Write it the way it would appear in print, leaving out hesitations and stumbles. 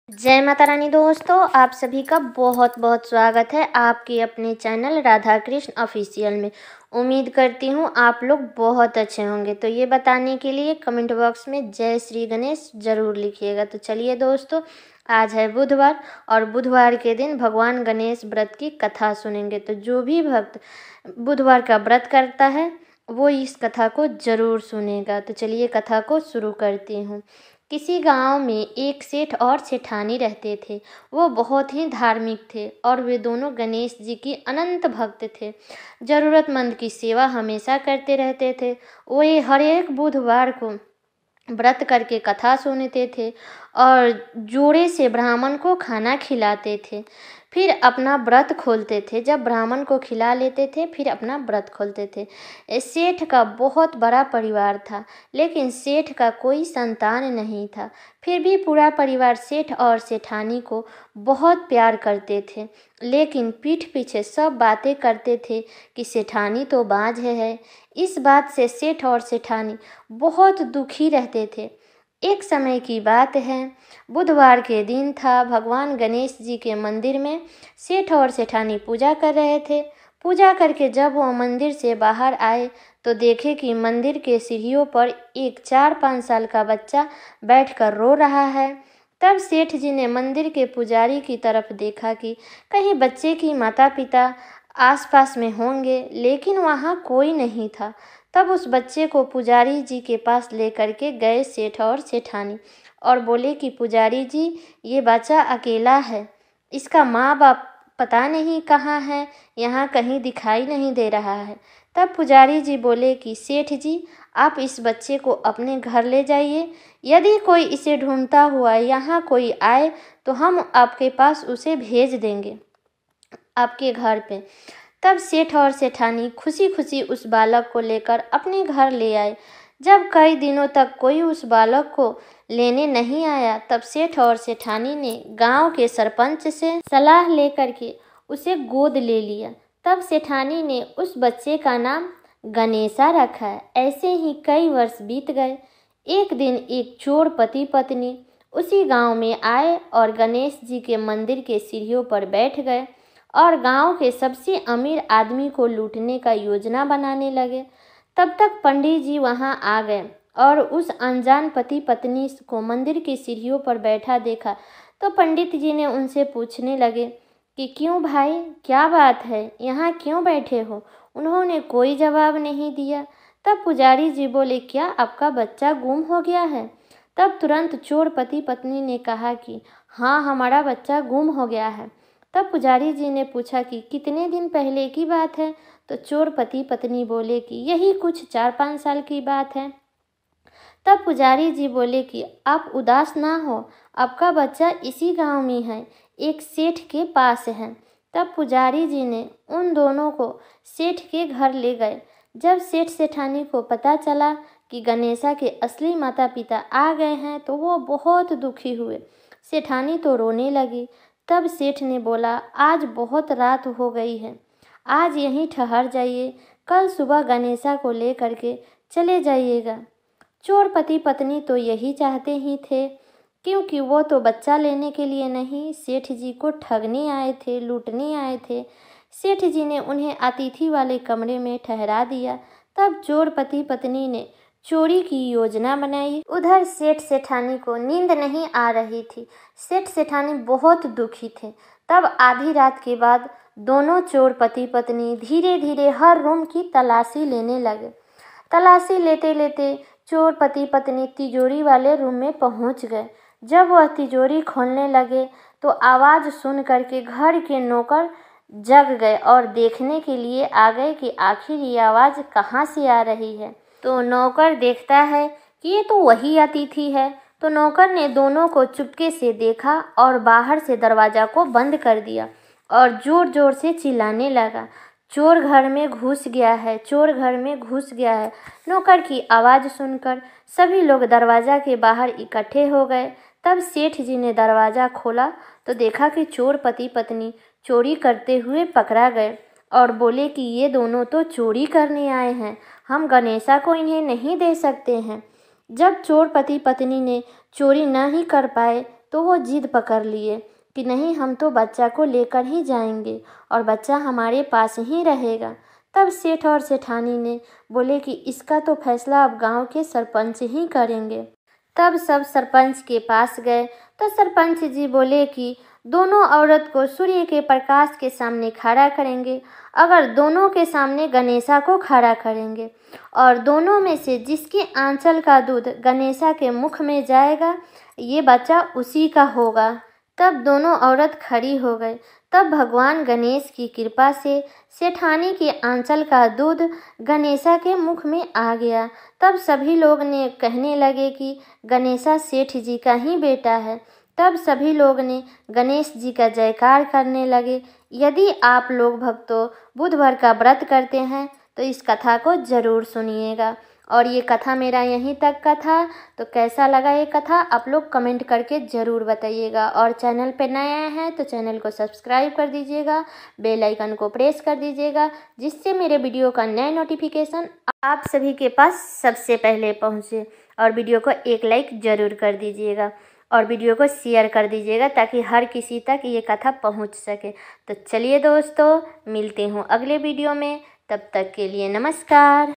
जय माता रानी दोस्तों, आप सभी का बहुत बहुत स्वागत है आपके अपने चैनल राधा कृष्ण ऑफिशियल में। उम्मीद करती हूँ आप लोग बहुत अच्छे होंगे। तो ये बताने के लिए कमेंट बॉक्स में जय श्री गणेश ज़रूर लिखिएगा। तो चलिए दोस्तों, आज है बुधवार और बुधवार के दिन भगवान गणेश व्रत की कथा सुनेंगे। तो जो भी भक्त बुधवार का व्रत करता है वो इस कथा को ज़रूर सुनेगा। तो चलिए कथा को शुरू करती हूँ। किसी गांव में एक सेठ और सेठानी रहते थे। वो बहुत ही धार्मिक थे और वे दोनों गणेश जी की अनंत भक्त थे। ज़रूरतमंद की सेवा हमेशा करते रहते थे। वे हर एक बुधवार को व्रत करके कथा सुनते थे और जोड़े से ब्राह्मण को खाना खिलाते थे, फिर अपना व्रत खोलते थे। जब ब्राह्मण को खिला लेते थे फिर अपना व्रत खोलते थे। सेठ का बहुत बड़ा परिवार था, लेकिन सेठ का कोई संतान नहीं था। फिर भी पूरा परिवार सेठ और सेठानी को बहुत प्यार करते थे, लेकिन पीठ पीछे सब बातें करते थे कि सेठानी तो बांझ है। इस बात से सेठ और सेठानी बहुत दुखी रहते थे। एक समय की बात है, बुधवार के दिन था। भगवान गणेश जी के मंदिर में सेठ और सेठानी पूजा कर रहे थे। पूजा करके जब वो मंदिर से बाहर आए तो देखे कि मंदिर के सीढ़ियों पर एक 4-5 साल का बच्चा बैठकर रो रहा है। तब सेठ जी ने मंदिर के पुजारी की तरफ देखा कि कहीं बच्चे की माता पिता आसपास में होंगे, लेकिन वहाँ कोई नहीं था। तब उस बच्चे को पुजारी जी के पास लेकर के गए सेठ और सेठानी और बोले कि पुजारी जी, ये बच्चा अकेला है, इसका माँ बाप पता नहीं कहाँ है, यहाँ कहीं दिखाई नहीं दे रहा है। तब पुजारी जी बोले कि सेठ जी, आप इस बच्चे को अपने घर ले जाइए। यदि कोई इसे ढूंढता हुआ यहाँ कोई आए तो हम आपके पास उसे भेज देंगे आपके घर पे। तब सेठ और सेठानी खुशी खुशी उस बालक को लेकर अपने घर ले आए। जब कई दिनों तक कोई उस बालक को लेने नहीं आया, तब सेठ और सेठानी ने गांव के सरपंच से सलाह लेकर के उसे गोद ले लिया। तब सेठानी ने उस बच्चे का नाम गणेशा रखा। ऐसे ही कई वर्ष बीत गए। एक दिन एक चोर पति पत्नी उसी गांव में आए और गणेश जी के मंदिर के सीढ़ियों पर बैठ गए और गांव के सबसे अमीर आदमी को लूटने का योजना बनाने लगे। तब तक पंडित जी वहां आ गए और उस अनजान पति पत्नी को मंदिर की सीढ़ियों पर बैठा देखा तो पंडित जी ने उनसे पूछने लगे कि क्यों भाई, क्या बात है, यहाँ क्यों बैठे हो? उन्होंने कोई जवाब नहीं दिया। तब पुजारी जी बोले, क्या आपका बच्चा गुम हो गया है? तब तुरंत चोर पति पत्नी ने कहा कि हाँ, हमारा बच्चा गुम हो गया है। तब पुजारी जी ने पूछा कि कितने दिन पहले की बात है? तो चोर पति पत्नी बोले कि यही कुछ 4-5 साल की बात है। तब पुजारी जी बोले कि आप उदास ना हो, आपका बच्चा इसी गांव में है, एक सेठ के पास है। तब पुजारी जी ने उन दोनों को सेठ के घर ले गए। जब सेठ सेठानी को पता चला कि गणेशा के असली माता पिता आ गए हैं तो वो बहुत दुखी हुए। सेठानी तो रोने लगी। तब सेठ ने बोला, आज बहुत रात हो गई है, आज यहीं ठहर जाइए, कल सुबह गणेशा को ले करके चले जाइएगा। चोर पति पत्नी तो यही चाहते ही थे, क्योंकि वो तो बच्चा लेने के लिए नहीं, सेठ जी को ठगने आए थे, लूटने आए थे। सेठ जी ने उन्हें अतिथि वाले कमरे में ठहरा दिया। तब चोर पति पत्नी ने चोरी की योजना बनाई। उधर सेठ सेठानी को नींद नहीं आ रही थी। सेठ सेठानी बहुत दुखी थे। तब आधी रात के बाद दोनों चोर पति पत्नी धीरे धीरे हर रूम की तलाशी लेने लगे। तलाशी लेते लेते चोर पति पत्नी तिजोरी वाले रूम में पहुंच गए। जब वह तिजोरी खोलने लगे तो आवाज़ सुन करके घर के नौकर जग गए और देखने के लिए आ गए कि आखिर ये आवाज़ कहाँ से आ रही है। तो नौकर देखता है कि ये तो वही अतिथि है। तो नौकर ने दोनों को चुपके से देखा और बाहर से दरवाज़ा को बंद कर दिया और ज़ोर ज़ोर से चिल्लाने लगा, चोर घर में घुस गया है, चोर घर में घुस गया है। नौकर की आवाज़ सुनकर सभी लोग दरवाज़ा के बाहर इकट्ठे हो गए। तब सेठ जी ने दरवाज़ा खोला तो देखा कि चोर पति पत्नी चोरी करते हुए पकड़ा गए और बोले कि ये दोनों तो चोरी करने आए हैं, हम गणेशा को इन्हें नहीं दे सकते हैं। जब चोर पति पत्नी ने चोरी न ही कर पाए तो वो जिद पकड़ लिए कि नहीं, हम तो बच्चा को लेकर ही जाएंगे और बच्चा हमारे पास ही रहेगा। तब सेठ और सेठानी ने बोले कि इसका तो फैसला अब गांव के सरपंच ही करेंगे। तब सब सरपंच के पास गए तो सरपंच जी बोले कि दोनों औरत को सूर्य के प्रकाश के सामने खड़ा करेंगे। अगर दोनों के सामने गणेशा को खड़ा करेंगे और दोनों में से जिसके आंचल का दूध गणेशा के मुख में जाएगा, ये बच्चा उसी का होगा। तब दोनों औरत खड़ी हो गई। तब भगवान गणेश की कृपा से सेठानी के आंचल का दूध गणेशा के मुख में आ गया। तब सभी लोग ने कहने लगे कि गणेशा सेठ जी का ही बेटा है। तब सभी लोग ने गणेश जी का जयकार करने लगे। यदि आप लोग भक्तों बुधवार का व्रत करते हैं तो इस कथा को ज़रूर सुनिएगा। और ये कथा मेरा यहीं तक का था। तो कैसा लगा ये कथा आप लोग कमेंट करके ज़रूर बताइएगा। और चैनल पे नया हैं तो चैनल को सब्सक्राइब कर दीजिएगा, बेल आइकन को प्रेस कर दीजिएगा, जिससे मेरे वीडियो का नया नोटिफिकेशन आप सभी के पास सबसे पहले पहुँचे। और वीडियो को एक लाइक ज़रूर कर दीजिएगा और वीडियो को शेयर कर दीजिएगा ताकि हर किसी तक ये कथा पहुँच सके। तो चलिए दोस्तों, मिलते हूँ अगले वीडियो में। तब तक के लिए नमस्कार।